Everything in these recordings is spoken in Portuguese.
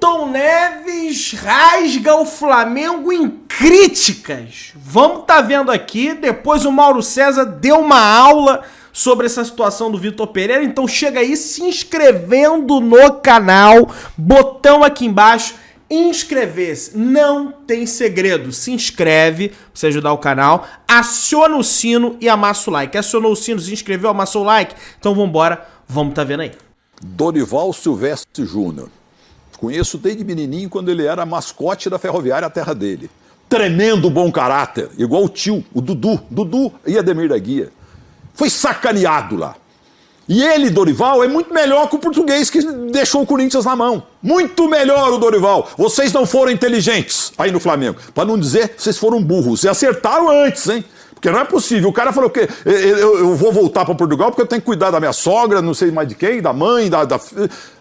Milton Neves rasga o Flamengo em críticas. Vamos tá vendo aqui, depois o Mauro César deu uma aula sobre essa situação do Vitor Pereira, então chega aí se inscrevendo no canal, botão aqui embaixo, inscrever-se, não tem segredo, se inscreve pra você ajudar o canal, aciona o sino e amassa o like. Acionou o sino, se inscreveu, amassou o like, então vambora, vamos tá vendo aí. Dorival Silvestre Júnior. Conheço desde menininho quando ele era mascote da Ferroviária, a terra dele. Tremendo bom caráter, igual o tio, o Dudu e Ademir da Guia. Foi sacaneado lá. E ele, Dorival, é muito melhor que o português que deixou o Corinthians na mão. Muito melhor o Dorival. Vocês não foram inteligentes aí no Flamengo. Para não dizer que vocês foram burros. E acertaram antes, hein? Porque não é possível. O cara falou que eu vou voltar para Portugal porque eu tenho que cuidar da minha sogra, não sei mais de quem, da mãe, da...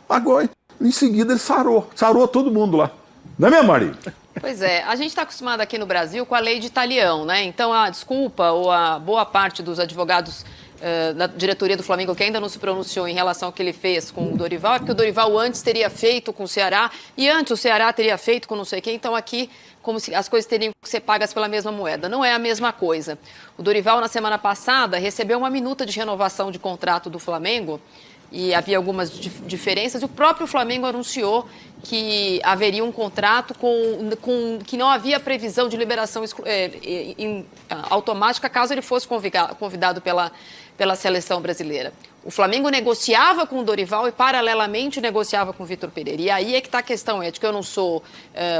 Agora, em seguida, ele sarou todo mundo lá. Não é mesmo, Maria? Pois é, a gente está acostumado aqui no Brasil com a lei de Italião, né? Então, a desculpa ou a boa parte dos advogados da diretoria do Flamengo que ainda não se pronunciou em relação ao que ele fez com o Dorival, é porque o Dorival antes teria feito com o Ceará e antes o Ceará teria feito com não sei quem, então aqui como se as coisas teriam que ser pagas pela mesma moeda. Não é a mesma coisa. O Dorival, na semana passada, recebeu uma minuta de renovação de contrato do Flamengo e havia algumas diferenças. O próprio Flamengo anunciou que haveria um contrato que não havia previsão de liberação automática caso ele fosse convidado pela seleção brasileira. O Flamengo negociava com o Dorival e, paralelamente, negociava com o Vitor Pereira. E aí é que está a questão ética. Eu não sou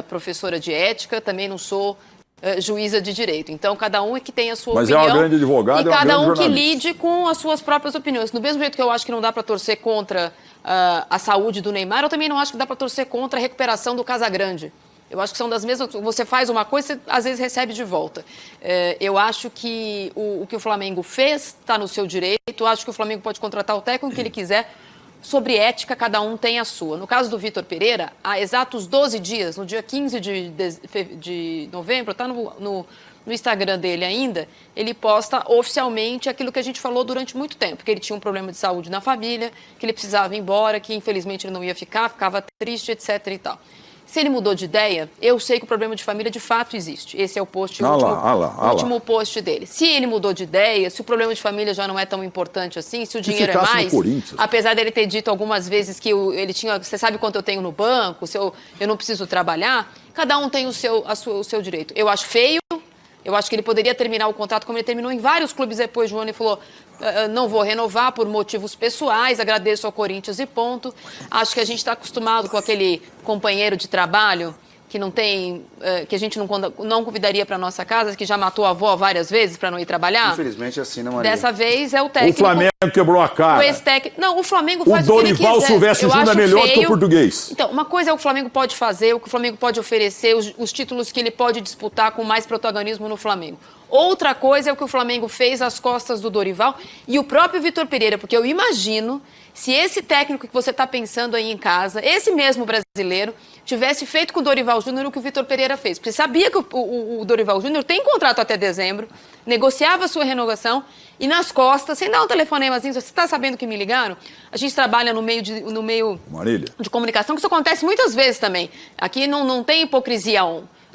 professora de ética, também não sou juíza de direito. Então, cada um é que tem a sua opinião. Mas é uma grande advogada, e cada um que lide com as suas próprias opiniões. Do mesmo jeito que eu acho que não dá para torcer contra a saúde do Neymar, eu também não acho que dá para torcer contra a recuperação do Casagrande. Eu acho que são das mesmas... Você faz uma coisa, você às vezes recebe de volta. Eu acho que o que o Flamengo fez está no seu direito. Eu acho que o Flamengo pode contratar o técnico que ele quiser. Sobre ética, cada um tem a sua. No caso do Vitor Pereira, há exatos 12 dias, no dia 15 de novembro, está no Instagram dele ainda, ele posta oficialmente aquilo que a gente falou durante muito tempo, que ele tinha um problema de saúde na família, que ele precisava ir embora, que infelizmente ele não ia ficar, ficava triste, etc. e tal. Se ele mudou de ideia, eu sei que o problema de família de fato existe. Esse é o post, o último post dele. Se ele mudou de ideia, se o problema de família já não é tão importante assim, se o dinheiro é mais, apesar dele ter dito algumas vezes que ele tinha, você sabe quanto eu tenho no banco, se eu não preciso trabalhar, cada um tem o seu direito. Eu acho feio. Eu acho que ele poderia terminar o contrato como ele terminou em vários clubes depois de um ano e falou: não vou renovar por motivos pessoais, agradeço ao Corinthians e ponto. Acho que a gente está acostumado com aquele companheiro de trabalho que não tem, que a gente não convidaria para nossa casa, que já matou a avó várias vezes para não ir trabalhar. Infelizmente é assim, não, Maria? Dessa vez é o técnico. O Flamengo quebrou a cara. Não, o Flamengo faz o que ele quiser. O Dorival Silvestre Júnior é melhor que o português. Então, uma coisa é o que o Flamengo pode fazer, o que o Flamengo pode oferecer, os títulos que ele pode disputar com mais protagonismo no Flamengo. Outra coisa é o que o Flamengo fez às costas do Dorival e o próprio Vitor Pereira, porque eu imagino se esse técnico que você está pensando aí em casa, esse mesmo brasileiro, tivesse feito com o Dorival Júnior o que o Vitor Pereira fez. Porque sabia que o Dorival Júnior tem contrato até dezembro, negociava a sua renovação e nas costas, sem dar um telefonemazinho, você está sabendo que me ligaram? A gente trabalha no meio de comunicação, que isso acontece muitas vezes também. Aqui não tem hipocrisia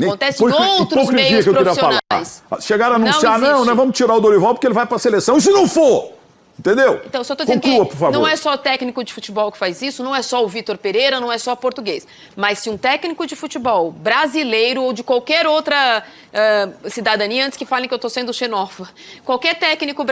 acontece em outros meios profissionais. Chegaram a anunciar, não, nós vamos tirar o Dorival porque ele vai para a seleção. E se não for? Entendeu? Então, só estou dizendo que não é só técnico de futebol que faz isso, não é só o Vitor Pereira, não é só português. Mas se um técnico de futebol brasileiro ou de qualquer outra cidadania, antes que falem que eu estou sendo xenófoba, qualquer técnico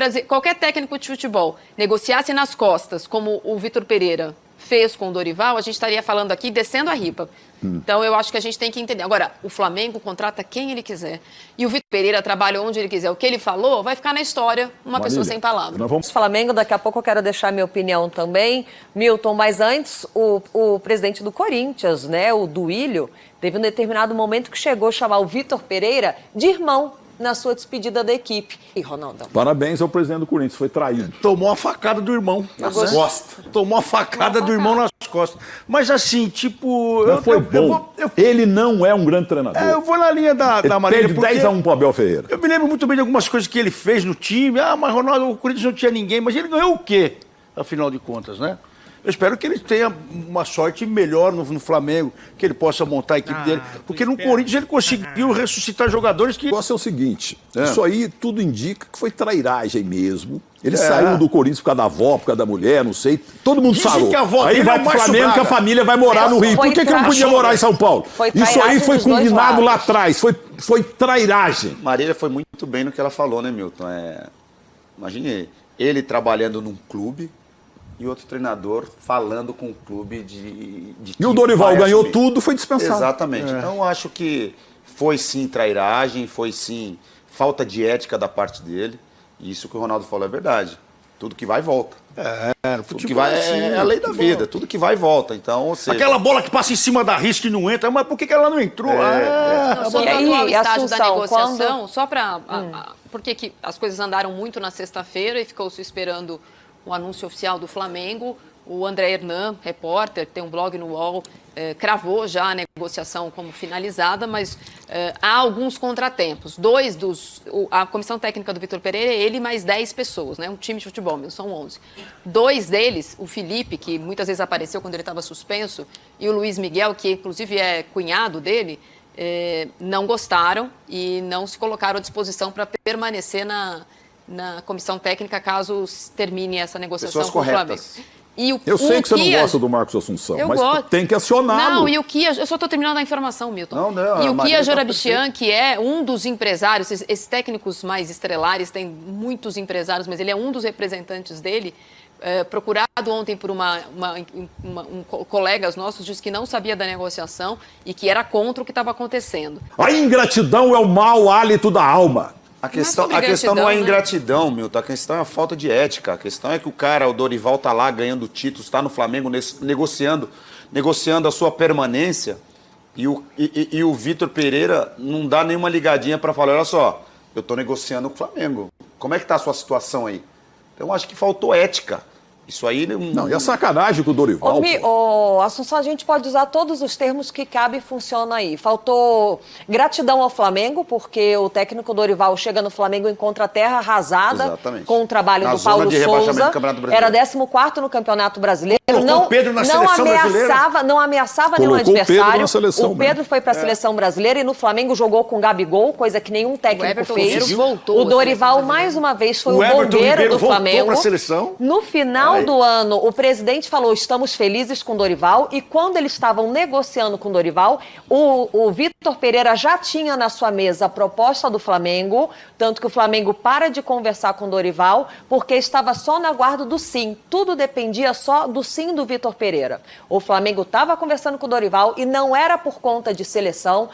de futebol negociasse nas costas, como o Vitor Pereira fez com o Dorival, a gente estaria falando aqui descendo a ripa. Então, eu acho que a gente tem que entender. Agora, o Flamengo contrata quem ele quiser. E o Vitor Pereira trabalha onde ele quiser. O que ele falou vai ficar na história, uma pessoa sem palavras. Flamengo, daqui a pouco eu quero deixar minha opinião também. Milton, mas antes, o presidente do Corinthians, né, o Duílio, teve um determinado momento que chegou a chamar o Vitor Pereira de irmão na sua despedida da equipe. E, Ronaldo? Parabéns ao presidente do Corinthians, foi traído. Tomou a facada do irmão nas costas. Tomou a facada do irmão nas costas. Mas assim, tipo... Ele não é um grande treinador. Eu vou na linha da Marília. Ele perde 10-1 pro Abel Ferreira. Eu me lembro muito bem de algumas coisas que ele fez no time. Mas Ronaldo, o Corinthians não tinha ninguém. Mas ele ganhou o quê, afinal de contas, né? Eu espero que ele tenha uma sorte melhor no Flamengo, que ele possa montar a equipe dele. Porque no Corinthians ele conseguiu ressuscitar jogadores que... O negócio é o seguinte, isso aí tudo indica que foi trairagem mesmo. Ele saiu do Corinthians por causa da avó, por causa da mulher, não sei. Todo mundo sarou. Que a avó aí dele vai é o pro Márcio Flamengo Braga. que a família vai morar no Rio. Por que não podia morar em São Paulo? Isso aí foi combinado lá atrás, foi trairagem. Marília foi muito bem no que ela falou, né, Milton? Imagine ele trabalhando num clube e outro treinador falando com o clube de E o Dorival ganhou assumir. tudo, foi dispensado. Exatamente. Então, acho que foi sim trairagem, foi sim falta de ética da parte dele. E isso que o Ronaldo falou é verdade. Tudo que vai e volta. Tudo que vai é a lei da vida. Tudo que vai e volta. Então, ou seja, Aquela bola que passa em cima da risca e não entra, mas por que ela não entrou? Não, sobre E o aí, atual estágio da Assunção, negociação, só para... Porque que as coisas andaram muito na sexta-feira e ficou se esperando um anúncio oficial do Flamengo. O André Hernan, repórter, que tem um blog no UOL, cravou já a negociação como finalizada, mas há alguns contratempos. A comissão técnica do Vitor Pereira é ele mais 10 pessoas, né? Um time de futebol mesmo, são 11. 2 deles, o Felipe, que muitas vezes apareceu quando ele estava suspenso, e o Luiz Miguel, que inclusive é cunhado dele, não gostaram e não se colocaram à disposição para permanecer na comissão técnica caso termine essa negociação pessoas com o Flamengo. corretas. Eu sei que você não gosta do Marcos Assunção, mas tem que acioná-lo. Não, e o Kia, eu só estou terminando a informação, Milton. Não, e o Maria Kia tá Jorabichian, que é um dos empresários, esses técnicos mais estrelares, tem muitos empresários, mas ele é um dos representantes dele, procurado ontem por colegas nossos, disse que não sabia da negociação e que era contra o que estava acontecendo. A ingratidão é o mau hálito da alma. A questão não é gratidão, ingratidão, Milton. A questão é a falta de ética. A questão é que o Dorival tá lá ganhando títulos, está no Flamengo negociando a sua permanência e o Vitor Pereira não dá nenhuma ligadinha para falar, olha só, eu tô negociando com o Flamengo. Como é que tá a sua situação aí? Então acho que faltou ética. Isso aí não. E a sacanagem com o Dorival. Assunção, a gente pode usar todos os termos que cabe e funcionam aí. Faltou gratidão ao Flamengo, porque o técnico Dorival chega no Flamengo e encontra a terra arrasada. Exatamente. Com o trabalho Na do Paulo zona de rebaixamento Souza. do Campeonato Brasileiro. Era 14º no Campeonato Brasileiro. Colocou o Pedro na seleção brasileira. Não ameaçava nenhum Colocou o Pedro adversário. na seleção, o Pedro foi para a seleção brasileira e no Flamengo jogou com Gabigol, coisa que nenhum técnico fez. Voltou O Dorival, mais uma vez, foi o Everton bombeiro Ribeiro do voltou Flamengo. pra seleção. No final do ano, o presidente falou, estamos felizes com o Dorival, e quando eles estavam negociando com o Dorival, o Vitor Pereira já tinha na sua mesa a proposta do Flamengo, tanto que o Flamengo para de conversar com o Dorival, porque estava só na guarda do sim. Tudo dependia só do sim do Vitor Pereira. O Flamengo estava conversando com o Dorival e não era por conta de seleção.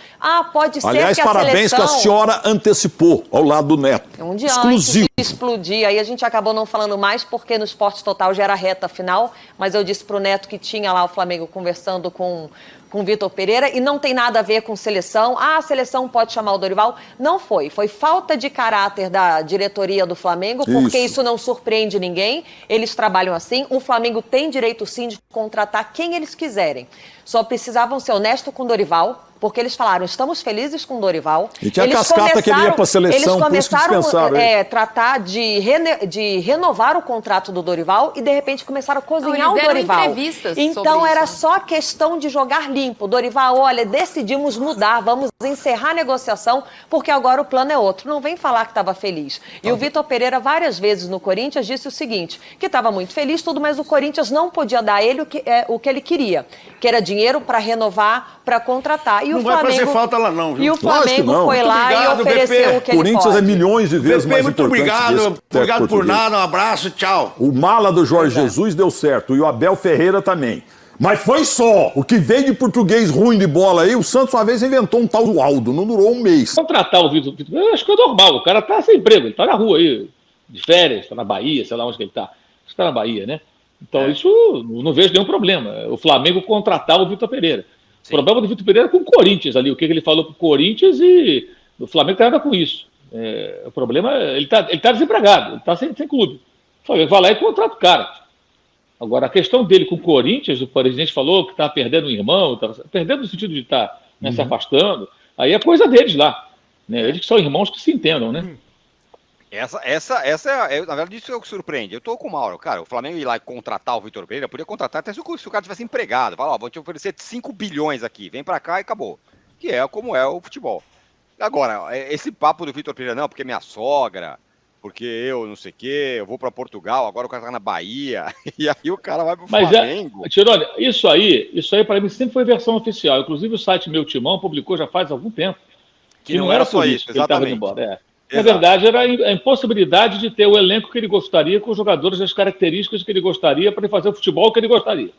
Pode ser Aliás, que a parabéns seleção... que a senhora antecipou ao lado do Neto. Um dia exclusivo. Antes de explodir. Aí a gente acabou não falando mais, porque no Esporte Total já era reta final, mas eu disse pro Neto que tinha lá o Flamengo conversando com o Vitor Pereira, e não tem nada a ver com seleção. A seleção pode chamar o Dorival. Não foi. Foi falta de caráter da diretoria do Flamengo, porque isso não surpreende ninguém. Eles trabalham assim. O Flamengo tem direito, sim, de contratar quem eles quiserem. Só precisavam ser honestos com o Dorival, porque eles falaram, estamos felizes com o Dorival. E tinha a cascata que ele ia para a seleção, por isso que dispensaram. Tratar de renovar o contrato do Dorival e, de repente, começaram a cozinhar o Dorival. Então, era só questão de jogar limpo. Dorival, olha, decidimos mudar, vamos encerrar a negociação, porque agora o plano é outro. Não vem falar que estava feliz. E o Vitor Pereira, várias vezes no Corinthians, disse o seguinte, que estava muito feliz, tudo, mas o Corinthians não podia dar a ele o que ele queria, que era dinheiro para renovar, para contratar. E não o vai Flamengo, fazer falta lá não, viu? E o Flamengo foi lá obrigado, e ofereceu BP. o que ele Corinthians pode. é milhões de vezes mais muito importante. obrigado por nada, um abraço, tchau. O mala do Jorge Jesus deu certo e o Abel Ferreira também. Mas foi só. O que veio de português ruim de bola aí, o Santos uma vez inventou um tal do Aldo, não durou um mês. Contratar o Vitor, eu acho que é normal, o cara tá sem emprego, ele tá na rua aí, de férias, tá na Bahia, sei lá onde que ele tá. Acho que tá na Bahia, né? Então isso não vejo nenhum problema. O Flamengo contratar o Vitor Pereira. Sim. O problema do Vitor Pereira é com o Corinthians ali, o que ele falou pro Corinthians, e o Flamengo tem nada com isso. O problema é, ele tá desempregado, ele tá sem clube. O Flamengo vai lá e contrata o cara. Agora, a questão dele com o Corinthians, o presidente falou que está perdendo um irmão, tá perdendo no sentido de estar se afastando, aí é coisa deles lá. Né? Eles que são irmãos que se entendam, né? Na verdade, isso é o que surpreende. Eu tô com o Mauro. Cara, o Flamengo ir lá e contratar o Vitor Pereira, podia contratar até se o cara tivesse empregado. Fala, ó, vou te oferecer 5 bilhões aqui, vem pra cá e acabou. Que é como é o futebol. Agora, esse papo do Vitor Pereira, não, porque minha sogra, porque eu não sei o quê, eu vou pra Portugal, agora o cara tá na Bahia, e aí o cara vai pro Flamengo. Tirone, isso aí pra mim sempre foi versão oficial. Inclusive o site Meu Timão publicou já faz algum tempo. Que não era só isso, que ele tava indo exatamente. embora. Na verdade, era a impossibilidade de ter o elenco que ele gostaria, com os jogadores das características que ele gostaria para ele fazer o futebol que ele gostaria.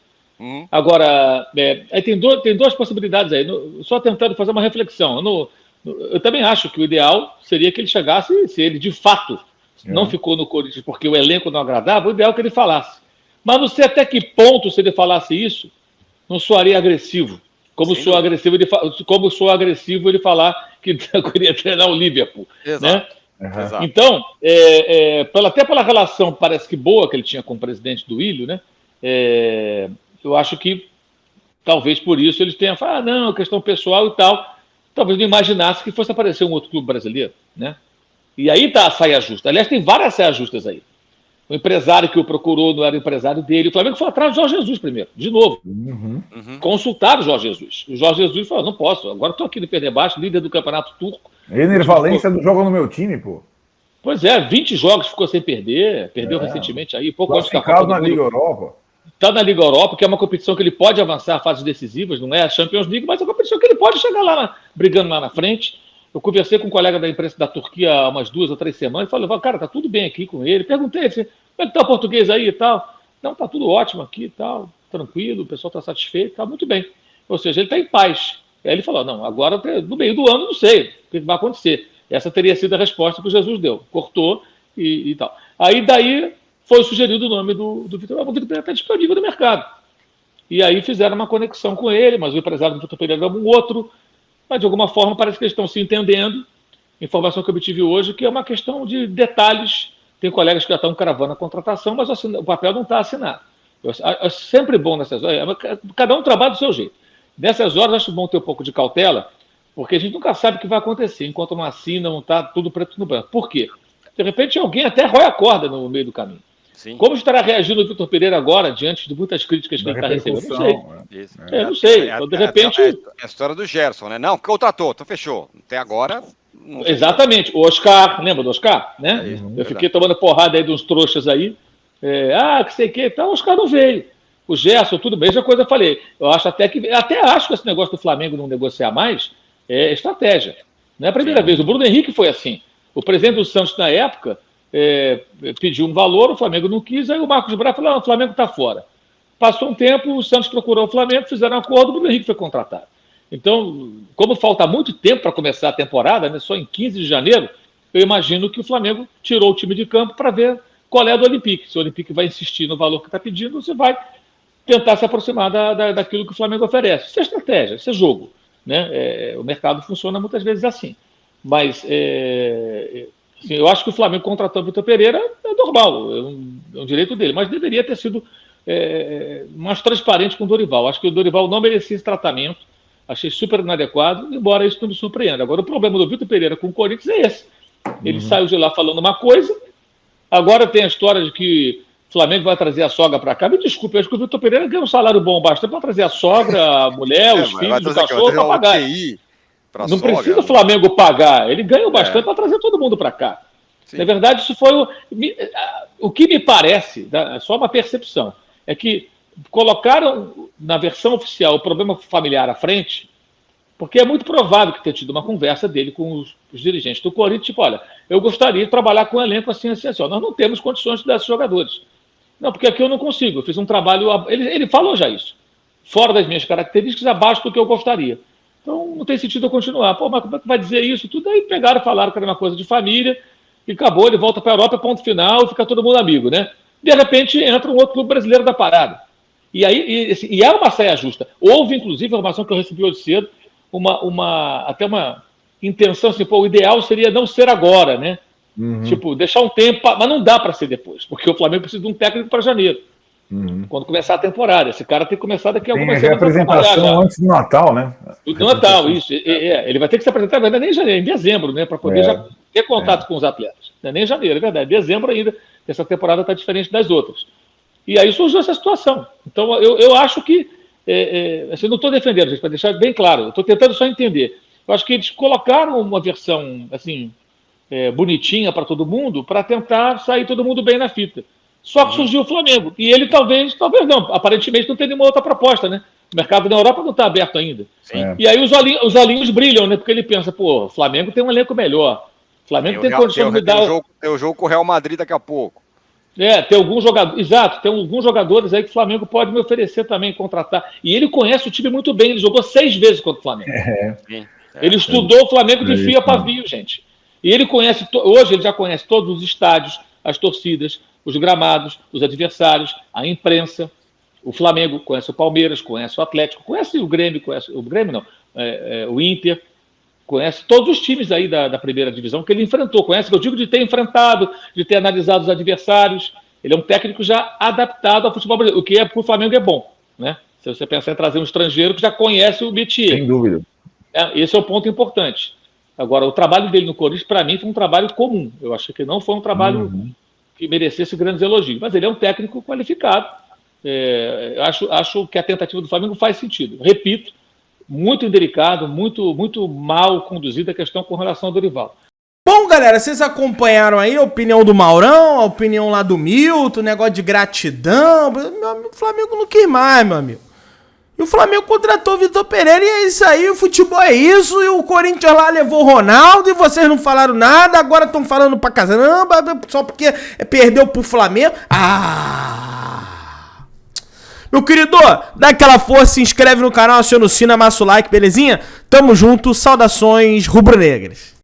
Agora, aí tem duas possibilidades aí. Só tentando fazer uma reflexão. Eu também acho que o ideal seria que ele chegasse, se ele de fato não ficou no Corinthians porque o elenco não agradava, o ideal é que ele falasse. Mas não sei até que ponto, se ele falasse isso, não soaria agressivo. Como soa agressivo ele falar que queria treinar o Liverpool. Exato. Né? Exato. Então, até pela relação, parece que boa, que ele tinha com o presidente do Ilho, né? Eu acho que talvez por isso eles tenham falado, não, questão pessoal e tal. Talvez não imaginasse que fosse aparecer um outro clube brasileiro, né? E aí tá a saia justa. Aliás, tem várias saias justas aí. O empresário que o procurou não era o empresário dele. O Flamengo foi atrás do Jorge Jesus primeiro, de novo. Consultaram o Jorge Jesus. O Jorge Jesus falou, não posso, agora estou aqui no Fenerbahçe, líder do campeonato turco. Ener Valencia não joga no meu time, pô. Pois é, 20 jogos ficou sem perder, perdeu recentemente aí, pouco antes da Copa do Mundo. Liga Europa. Está na Liga Europa, que é uma competição que ele pode avançar a fases decisivas, não é a Champions League, mas é uma competição que ele pode chegar lá, brigando lá na frente. Eu conversei com um colega da imprensa da Turquia há umas 2 ou 3 semanas e falei, cara, tá tudo bem aqui com ele. Perguntei, como é que tá o português aí e tal? Não, tá tudo ótimo aqui e tal, tranquilo, o pessoal tá satisfeito, tá muito bem. Ou seja, ele tá em paz. Aí ele falou, não, agora no meio do ano não sei o que vai acontecer. Essa teria sido a resposta que o Jesus deu. Cortou e tal. Aí daí foi sugerido o nome do Vitor Pereira. O Vitor Pereira está disponível no mercado. E aí fizeram uma conexão com ele, mas o empresário do Vitor Pereira é um outro. Mas de alguma forma parece que eles estão se entendendo. Informação que eu obtive hoje, que é uma questão de detalhes. Tem colegas que já estão cravando a contratação, mas o papel não está assinado. É sempre bom nessas horas. Cada um trabalha do seu jeito. Nessas horas, acho bom ter um pouco de cautela, porque a gente nunca sabe o que vai acontecer. Enquanto não assina, não está tudo preto no branco. Por quê? De repente, alguém até rói a corda no meio do caminho. Sim. Como estará reagindo o Vitor Pereira agora, diante de muitas críticas que ele está recebendo? Não sei. Não sei. Então, de repente... É a história do Gerson, né? Não, contratou, então fechou. Até agora... Exatamente. O Oscar, lembra do Oscar? Né? Eu fiquei tomando porrada aí de uns trouxas aí. Que sei o que. Então, o Oscar não veio. O Gerson, tudo bem, já coisa eu falei. Eu acho até que esse negócio do Flamengo não negociar mais é estratégia. Não é a primeira vez. O Bruno Henrique foi assim. O presidente do Santos, na época... pediu um valor, o Flamengo não quis, aí o Marcos Braz falou, o Flamengo está fora. Passou um tempo, o Santos procurou o Flamengo, fizeram um acordo, o Bruno Henrique foi contratado. Então, como falta muito tempo para começar a temporada, né, só em 15 de janeiro, eu imagino que o Flamengo tirou o time de campo para ver qual é a do Olympique. Se o Olympique vai insistir no valor que está pedindo, você vai tentar se aproximar daquilo que o Flamengo oferece. Isso é estratégia, isso é jogo. Né? O mercado funciona muitas vezes assim. Mas... Sim, eu acho que o Flamengo contratou o Vitor Pereira é normal, é um direito dele, mas deveria ter sido mais transparente com o Dorival. Acho que o Dorival não merecia esse tratamento, achei super inadequado, embora isso não me surpreenda. Agora, o problema do Vitor Pereira com o Corinthians é esse. Ele saiu de lá falando uma coisa, agora tem a história de que o Flamengo vai trazer a sogra para cá. Me desculpe, eu acho que o Vitor Pereira ganha um salário bom bastante para trazer a sogra, a mulher, os filhos, o cachorro para pagar. Não precisa o Flamengo pagar, ele ganha bastante para trazer todo mundo para cá. Sim. Na verdade, isso foi o que me parece, é só uma percepção, é que colocaram na versão oficial o problema familiar à frente, porque é muito provável que tenha tido uma conversa dele com os dirigentes do Corinthians, tipo, olha, eu gostaria de trabalhar com um elenco assim, assim, assim. Nós não temos condições desses jogadores. Não, porque aqui eu não consigo, eu fiz um trabalho... Ele falou já isso. Fora das minhas características, abaixo do que eu gostaria. Então, não tem sentido eu continuar. Pô, mas como é que vai dizer isso? Tudo aí pegaram e falaram que era uma coisa de família, e acabou, ele volta para a Europa, ponto final, e fica todo mundo amigo, né? De repente, entra um outro clube brasileiro da parada. E aí, e é uma saia justa. Houve, inclusive, a informação que eu recebi hoje cedo, até uma intenção assim, pô, o ideal seria não ser agora, né? Tipo, deixar um tempo, mas não dá para ser depois, porque o Flamengo precisa de um técnico para janeiro. Quando começar a temporada. Esse cara tem que começar daqui a algumas semanas. Tem a apresentação antes do Natal, né? Do Natal, isso. Ele vai ter que se apresentar, na verdade, nem em janeiro, em dezembro, né? Para poder já ter contato com os atletas. Não é nem janeiro, é verdade. Dezembro ainda, essa temporada está diferente das outras. E aí surgiu essa situação. Então, eu acho que... assim, não estou defendendo, gente, para deixar bem claro. Eu estou tentando só entender. Eu acho que eles colocaram uma versão, assim, bonitinha para todo mundo, para tentar sair todo mundo bem na fita. Só que surgiu o Flamengo. E ele talvez não. Aparentemente não tem nenhuma outra proposta, né? O mercado na Europa não está aberto ainda. E aí os olhinhos brilham, né? Porque ele pensa, pô, o Flamengo tem um elenco melhor. O Flamengo tem condição de me dar... Tem o jogo com o Real Madrid daqui a pouco. Tem alguns jogadores... Exato, tem alguns jogadores aí que o Flamengo pode me oferecer também, contratar. E ele conhece o time muito bem. Ele jogou 6 vezes contra o Flamengo. Ele estudou o Flamengo de fio a pavio, gente. E ele conhece... Hoje ele já conhece todos os estádios, as torcidas, os gramados, os adversários, a imprensa. O Flamengo conhece o Palmeiras, conhece o Atlético, conhece o Grêmio, o Inter, conhece todos os times aí da primeira divisão que ele enfrentou, conhece, eu digo de ter enfrentado, de ter analisado os adversários. Ele é um técnico já adaptado ao futebol brasileiro, o que para o Flamengo é bom, né? Se você pensar em trazer um estrangeiro que já conhece o métier. Sem dúvida. Esse é o ponto importante. Agora, o trabalho dele no Corinthians, para mim, foi um trabalho comum. Eu acho que não foi um trabalho que merecesse grandes elogios, mas ele é um técnico qualificado. Acho que a tentativa do Flamengo faz sentido. Repito, muito indelicado, muito mal conduzida a questão com relação ao Dorival. Bom, galera, vocês acompanharam aí a opinião do Maurão, a opinião lá do Milton, negócio de gratidão. Meu amigo, o Flamengo não quis mais, meu amigo. E o Flamengo contratou o Vitor Pereira e é isso aí, o futebol é isso, e o Corinthians lá levou o Ronaldo e vocês não falaram nada, agora estão falando pra caramba, só porque perdeu pro Flamengo. Meu querido, dá aquela força, se inscreve no canal, aciona o sino, amassa o like, belezinha? Tamo junto, saudações rubro-negras.